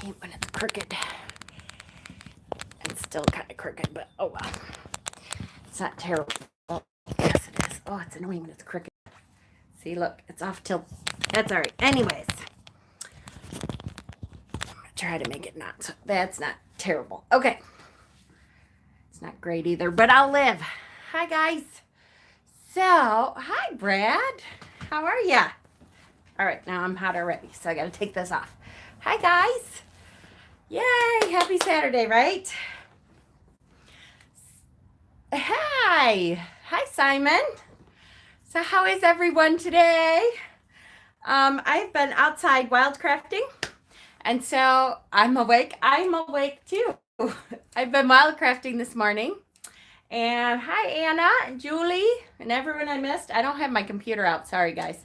hate when it's crooked. It's still kind of crooked, but oh well. It's not terrible. Yes, it is. Oh, it's annoying when it's crooked. See, look, it's off tilt. That's all right. Anyways, I'm gonna try to make it not. So that's not terrible. Okay. It's not great either, but I'll live. Hi, guys. So, hi, Brad. How are ya? All right, now I'm hot already, so I got to take this off. Hi, guys. Yay, happy Saturday, right? Hi. Hi, Simon. So how is everyone today? I've been outside wildcrafting, and so I'm awake. I'm awake, too. I've been wildcrafting this morning. And hi, Anna and Julie and everyone I missed. I don't have my computer out. Sorry, guys.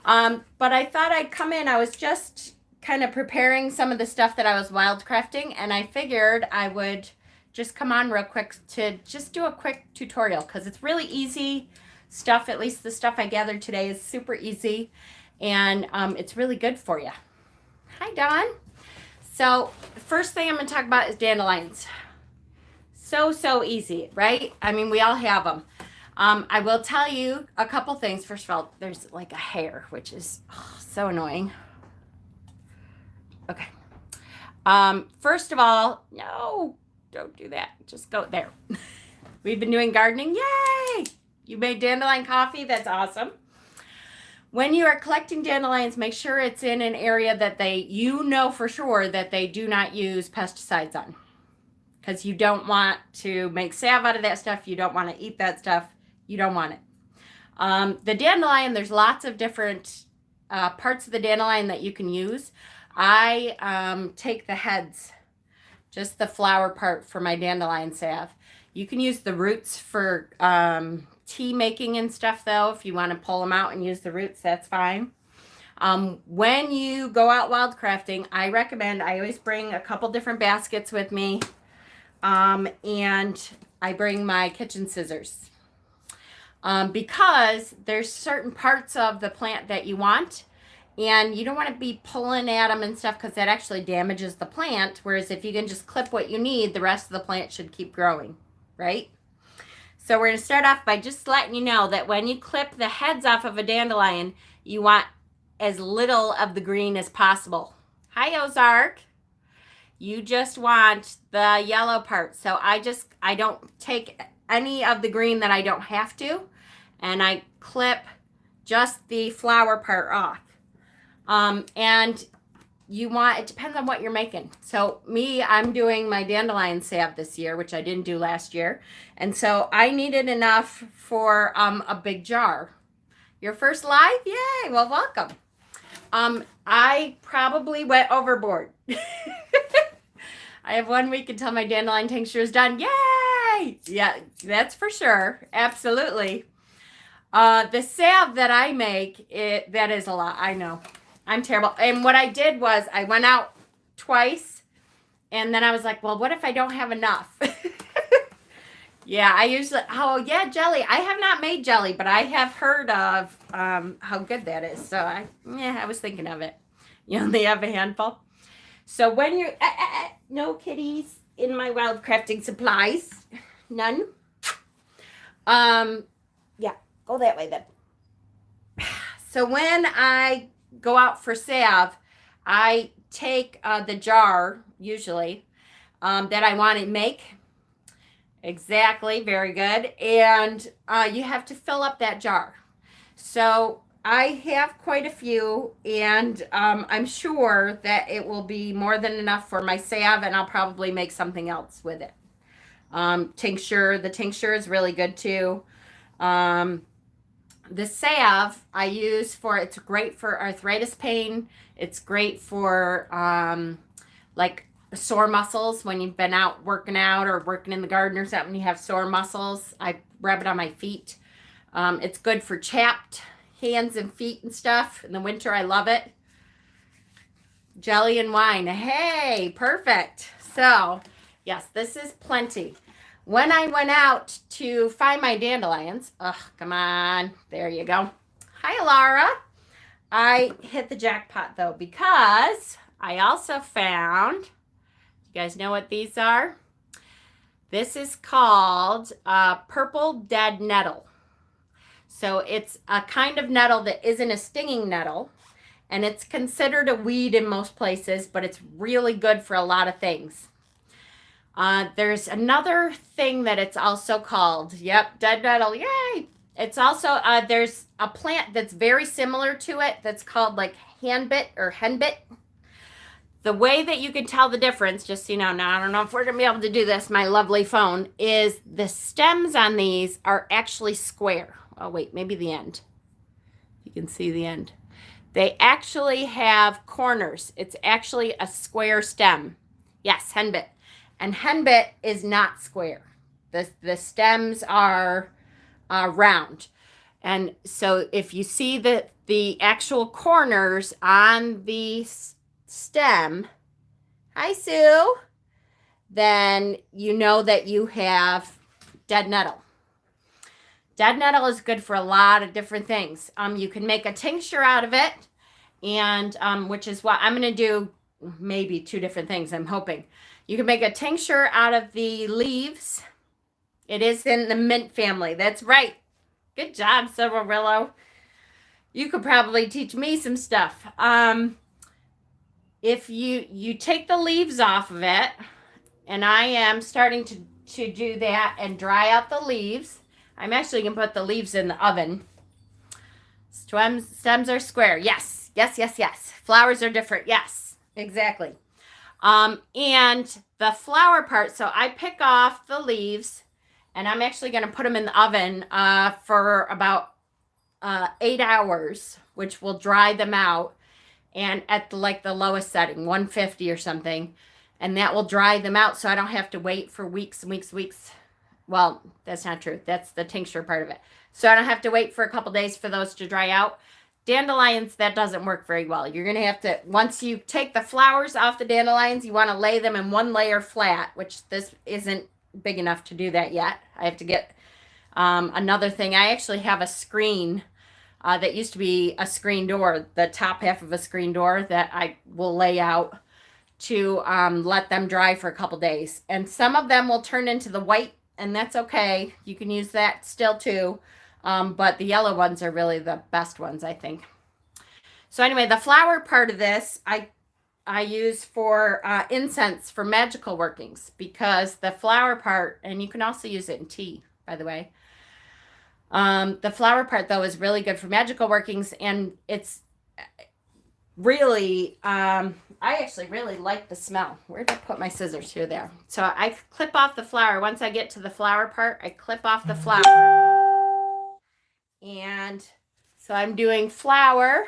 But I thought I'd come in. I was just kind of preparing some of the stuff that I was wildcrafting, and I figured I would just come on real quick to just do a quick tutorial because it's really easy stuff. At least the stuff I gathered today is super easy, and it's really good for you. Hi, Dawn. So the first thing I'm going to talk about is dandelions. So easy, right? I mean, we all have them. I will tell you a couple things. First of all, there's like a hair, which is so annoying. Okay. First of all, no, don't do that. Just go there. We've been doing gardening. Yay! You made dandelion coffee. That's awesome. When you are collecting dandelions, make sure it's in an area that you know for sure that they do not use pesticides on. Because you don't want to make salve out of that stuff. You don't want to eat that stuff. You don't want it. The dandelion, there's lots of different parts of the dandelion that you can use. I take the heads, just the flower part for my dandelion salve. You can use the roots for tea making and stuff, though. If you want to pull them out and use the roots, that's fine. When you go out wildcrafting, I always bring a couple different baskets with me. And I bring my kitchen scissors because there's certain parts of the plant that you want, and you don't want to be pulling at them and stuff because that actually damages the plant. Whereas if you can just clip what you need, the rest of the plant should keep growing, right? So we're going to start off by just letting you know that when you clip the heads off of a dandelion, you want as little of the green as possible. Hi, Ozark. You just want the yellow part. So I don't take any of the green that I don't have to, and I clip just the flower part off. And it depends on what you're making. So I'm doing my dandelion salve this year, which I didn't do last year. And so I needed enough for a big jar. Your first live? Yay, well, welcome. I probably went overboard. I have 1 week until my dandelion tincture is done. Yay! Yeah, that's for sure. Absolutely. The salve that I make, that is a lot. I know. I'm terrible. And what I did was I went out twice, and then I was like, well, what if I don't have enough? Yeah, jelly. I have not made jelly, but I have heard of how good that is. So I was thinking of it. You only have a handful. So when you're, no kitties in my wildcrafting supplies. None. Yeah, go that way then. So when I go out for salve, I take the jar, usually, that I want to make. Exactly, very good. And you have to fill up that jar. So I have quite a few, and I'm sure that it will be more than enough for my salve, and I'll probably make something else with it. Tincture. The tincture is really good too. The salve I use it's great for arthritis pain. It's great for like sore muscles when you've been out working out or working in the garden or something. You have sore muscles. I rub it on my feet. It's good for chapped hands and feet and stuff. In the winter, I love it. Jelly and wine. Hey, perfect. So, yes, this is plenty. When I went out to find my dandelions, come on. There you go. Hi, Laura. I hit the jackpot, though, because I also found, you guys know what these are? This is called purple dead nettle. So it's a kind of nettle that isn't a stinging nettle, and it's considered a weed in most places, but it's really good for a lot of things. There's another thing that it's also called. Yep, dead nettle. Yay! It's also, there's a plant that's very similar to it that's called like handbit or henbit. The way that you can tell the difference, just so you know, now I don't know if we're going to be able to do this, my lovely phone, is the stems on these are actually square. Oh, wait, maybe the end. You can see the end. They actually have corners. It's actually a square stem. Yes, henbit. And henbit is not square. The stems are round. And so if you see the actual corners on the stem, hi Sue, then you know that you have dead nettle. Dead nettle is good for a lot of different things. You can make a tincture out of it, and which is what I'm going to do, maybe 2 different things, I'm hoping. You can make a tincture out of the leaves. It is in the mint family. That's right. Good job, Silverillo. You could probably teach me some stuff. If you take the leaves off of it, and I am starting to do that and dry out the leaves. I'm actually going to put the leaves in the oven. Stems are square. Yes, yes, yes, yes. Flowers are different. Yes, exactly. And the flower part, so I pick off the leaves, and I'm actually going to put them in the oven for about 8 hours, which will dry them out, and at the lowest setting, 150 or something, and that will dry them out so I don't have to wait for weeks and weeks and weeks. Well, that's not true. That's the tincture part of it. So I don't have to wait for a couple days for those to dry out. Dandelions, that doesn't work very well. You're going to have to, once you take the flowers off the dandelions, you want to lay them in 1 layer flat, which this isn't big enough to do that yet. I have to get another thing. I actually have a screen that used to be a screen door, the top half of a screen door that I will lay out to let them dry for a couple days. And some of them will turn into the white, and that's okay. You can use that still too. But the yellow ones are really the best ones, I think. So anyway, the flower part of this, I use for incense for magical workings, because the flower part, and you can also use it in tea, by the way. The flower part, though, is really good for magical workings, and it's really, I actually really like the smell. Where did I put my scissors? Here, there. So I clip off the flower. Once I get to the flower part, I clip off the flower. And so I'm doing flower.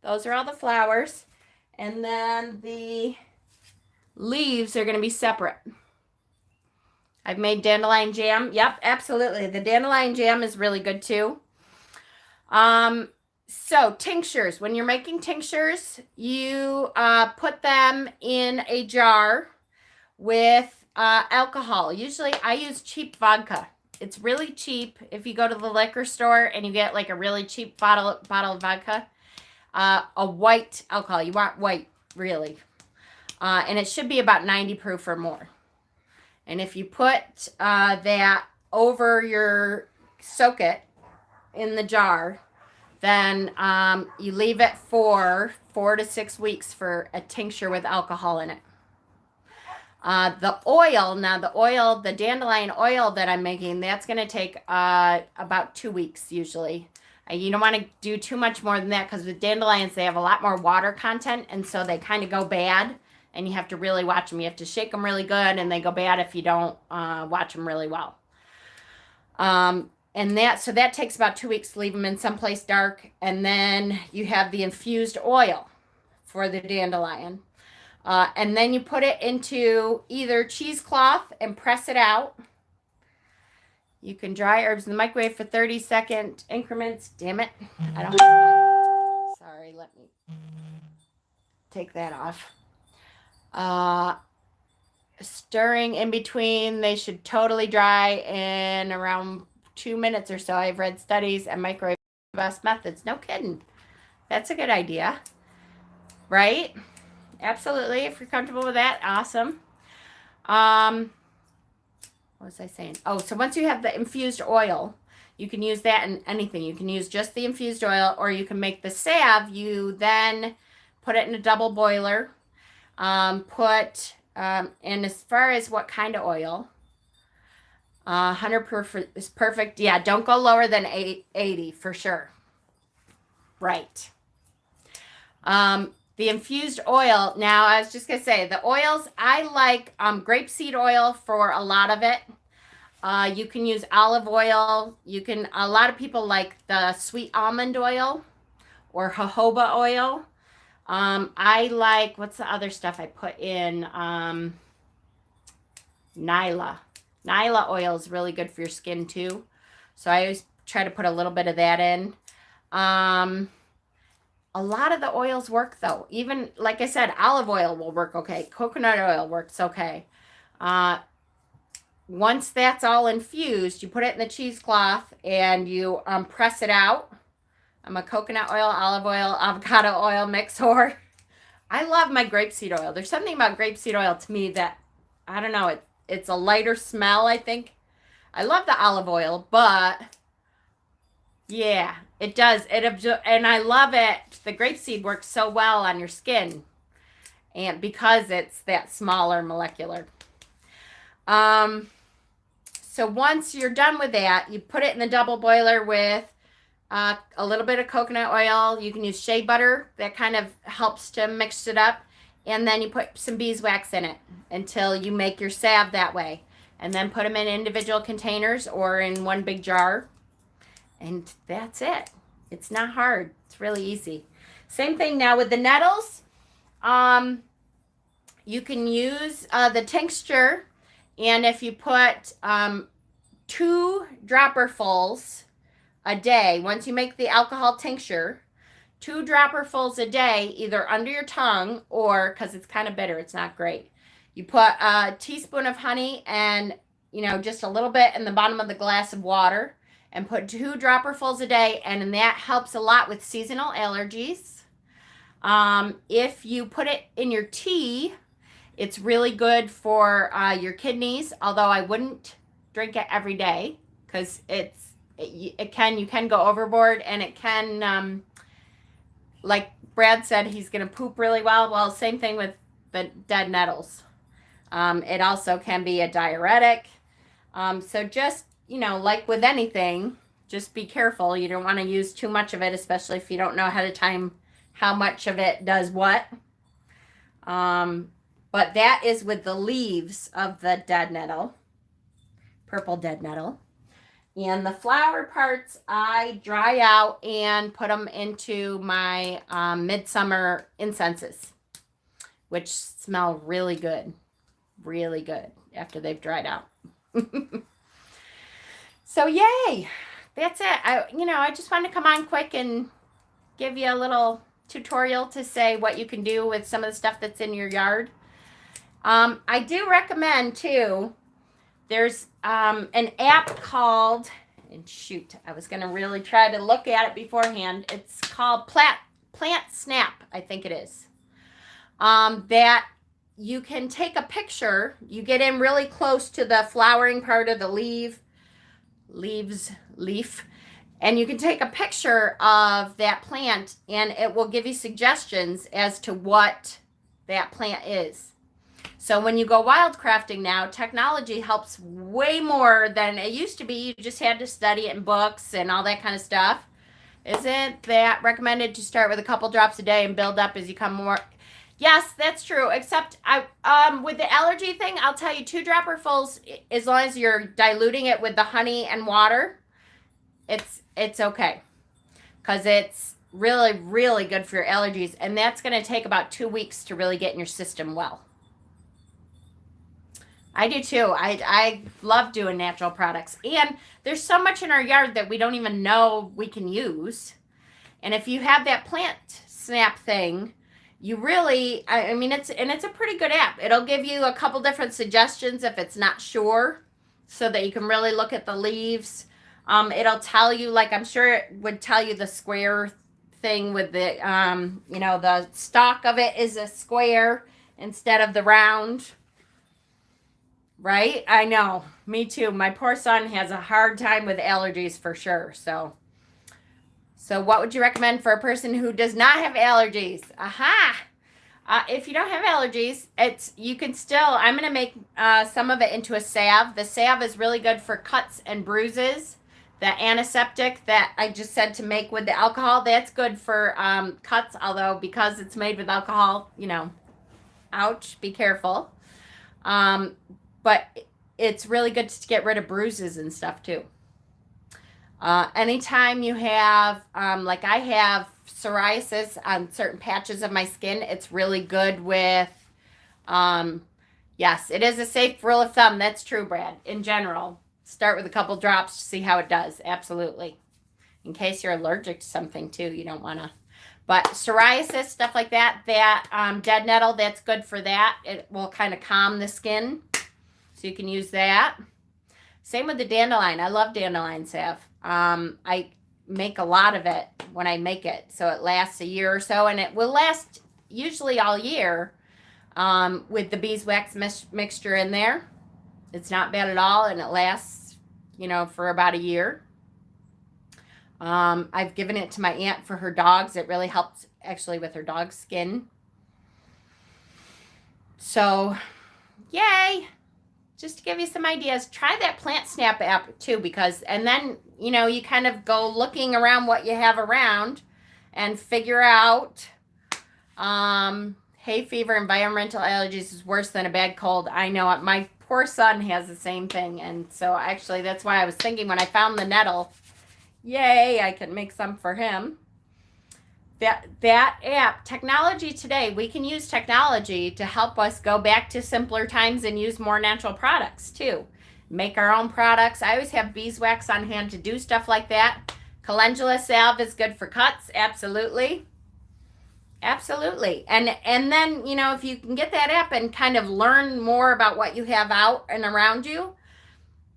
Those are all the flowers. And then the leaves are going to be separate. I've made dandelion jam. Yep, absolutely. The dandelion jam is really good too. So tinctures. When you're making tinctures, you put them in a jar with alcohol. Usually I use cheap vodka. It's really cheap if you go to the liquor store and you get like a really cheap bottle of vodka. A white alcohol. You want white, really. And it should be about 90 proof or more. And if you put that over your, soak it in the jar, then you leave it for 4 to 6 weeks for a tincture with alcohol in it. The oil, now the dandelion oil that I'm making, that's going to take about 2 weeks usually. You don't want to do too much more than that, because with dandelions, they have a lot more water content, and so they kind of go bad, and you have to really watch them. You have to shake them really good, and they go bad if you don't watch them really well. So that takes about 2 weeks to leave them in someplace dark, and then you have the infused oil for the dandelion. And then you put it into either cheesecloth and press it out. You can dry herbs in the microwave for 30-second increments. Damn it. I don't have sorry, let me take that off. Stirring in between. They should totally dry in around 2 minutes or so. I've read studies, and microwave best methods. No kidding. That's a good idea. Right? absolutely. If you're comfortable with that, awesome. What was I saying? Oh, so once you have the infused oil, you can use that in anything. You can use just the infused oil, or you can make the salve. You then put it in a double boiler. And as far as what kind of oil, 100 proof is perfect. Yeah, don't go lower than 80 for sure. Right. The infused oil. Now, I was just gonna say the oils. I like grapeseed oil for a lot of it. You can use olive oil. A lot of people like the sweet almond oil or jojoba oil. I like, what's the other stuff I put in? Nyla. Nyla oil is really good for your skin too. So I always try to put a little bit of that in. A lot of the oils work though. Even, like I said, olive oil will work okay. Coconut oil works okay. Once that's all infused, you put it in the cheesecloth and you press it out. I'm a coconut oil, olive oil, avocado oil mixer. I love my grapeseed oil. There's something about grapeseed oil to me that, I don't know, it's a lighter smell, I think. I love the olive oil, but yeah, it does. And I love it. The grapeseed works so well on your skin, and because it's that smaller molecular. So once you're done with that, you put it in the double boiler with a little bit of coconut oil. You can use shea butter. That kind of helps to mix it up. And then you put some beeswax in it until you make your salve that way. And then put them in individual containers or in one big jar. And that's it. It's not hard. It's really easy. Same thing now with the nettles. You can use the tincture. And if you put 2 dropperfuls a day, once you make the alcohol tincture, 2 dropperfuls a day, either under your tongue or, because it's kind of bitter, it's not great. You put a teaspoon of honey and, just a little bit in the bottom of the glass of water, and put 2 dropperfuls a day, and that helps a lot with seasonal allergies. If you put it in your tea, it's really good for your kidneys, although I wouldn't drink it every day because you can go overboard, and it can, like Brad said, he's going to poop really well. Well, same thing with the dead nettles. It also can be a diuretic. So just, like with anything, just be careful. You don't want to use too much of it, especially if you don't know ahead of time how much of it does what. But that is with the leaves of the dead nettle, purple dead nettle. And the flower parts, I dry out and put them into my midsummer incenses, which smell really good after they've dried out. So yay, that's it. I just wanted to come on quick and give you a little tutorial to say what you can do with some of the stuff that's in your yard. I do recommend too, there's an app called, and shoot, I was going to really try to look at it beforehand. It's called Plant Snap, I think it is. That you can take a picture, you get in really close to the flowering part of the leaf, and you can take a picture of that plant, and it will give you suggestions as to what that plant is. So when you go wildcrafting now, technology helps way more than it used to be. You just had to study it in books and all that kind of stuff. Isn't that recommended to start with a couple drops a day and build up as you come more? Yes, that's true. Except with the allergy thing, I'll tell you, 2 dropperfuls, as long as you're diluting it with the honey and water, it's okay. Because it's really, really good for your allergies. And that's going to take about 2 weeks to really get in your system well. I do too. I love doing natural products. And there's so much in our yard that we don't even know we can use. And if you have that Plant Snap thing, you really, it's a pretty good app. It'll give you a couple different suggestions if it's not sure, so that you can really look at the leaves. It'll tell you, like I'm sure it would tell you the square thing with the, the stalk of it is a square instead of the round. Right? I know. Me too. My poor son has a hard time with allergies for sure. So what would you recommend for a person who does not have allergies? Aha! If you don't have allergies, you can still, I'm going to make some of it into a salve. The salve is really good for cuts and bruises. The antiseptic that I just said to make with the alcohol, that's good for cuts, although because it's made with alcohol, ouch, be careful. But it's really good to get rid of bruises and stuff too. Anytime you have, like I have psoriasis on certain patches of my skin, it's really good with, yes, it is a safe rule of thumb. That's true, Brad. In general, start with a couple drops to see how it does. Absolutely. In case you're allergic to something too, you don't want to. But psoriasis, stuff like that, dead nettle, that's good for that. It will kind of calm the skin. So you can use that. Same with the dandelion. I love dandelion salve. I make a lot of it when I make it. So it lasts a year or so. And it will last usually all year with the beeswax mixture in there. It's not bad at all. And it lasts, for about a year. I've given it to my aunt for her dogs. It really helps actually with her dog's skin. So, yay. Just to give you some ideas, try that Plant Snap app too, and then, you kind of go looking around what you have around and figure out, hay fever, environmental allergies is worse than a bad cold. I know it. My poor son has the same thing. And so actually that's why I was thinking when I found the nettle, yay, I can make some for him. That app, technology today, we can use technology to help us go back to simpler times and use more natural products too. Make our own products. I always have beeswax on hand to do stuff like that. Calendula salve is good for cuts. Absolutely. Absolutely. And then, if you can get that app and kind of learn more about what you have out and around you,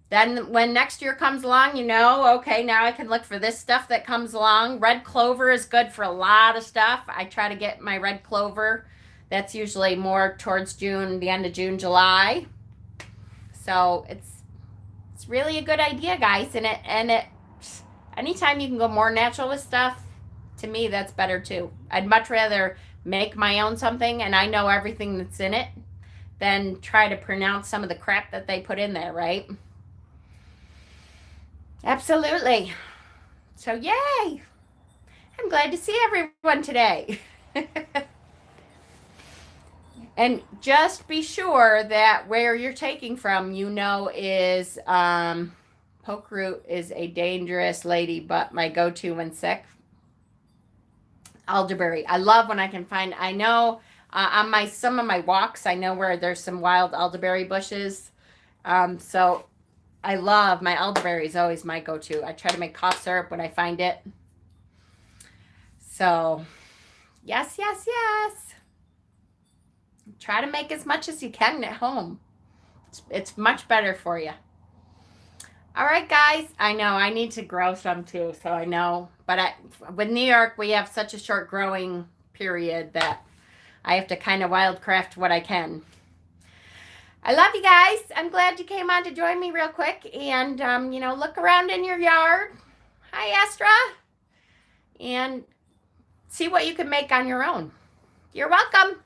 then when next year comes along, okay, now I can look for this stuff that comes along. Red clover is good for a lot of stuff. I try to get my red clover. That's usually more towards June, the end of June, July. So it's really a good idea, guys. And it anytime you can go more natural with stuff, to me, that's better too. I'd much rather make my own something and I know everything that's in it than try to pronounce some of the crap that they put in there, right? Absolutely. So, yay. I'm glad to see everyone today. And just be sure that where you're taking from, is poke root is a dangerous lady, but my go-to when sick. Elderberry. I love when I can find, I know on some of my walks, I know where there's some wild elderberry bushes. So I love my elderberry is always my go-to. I try to make cough syrup when I find it. So, yes. Try to make as much as you can at home. It's much better for you. All right, guys. I know I need to grow some too, so I know. But with New York, we have such a short growing period that I have to kind of wildcraft what I can. I love you guys. I'm glad you came on to join me real quick. And, look around in your yard. Hi, Astra. And see what you can make on your own. You're welcome.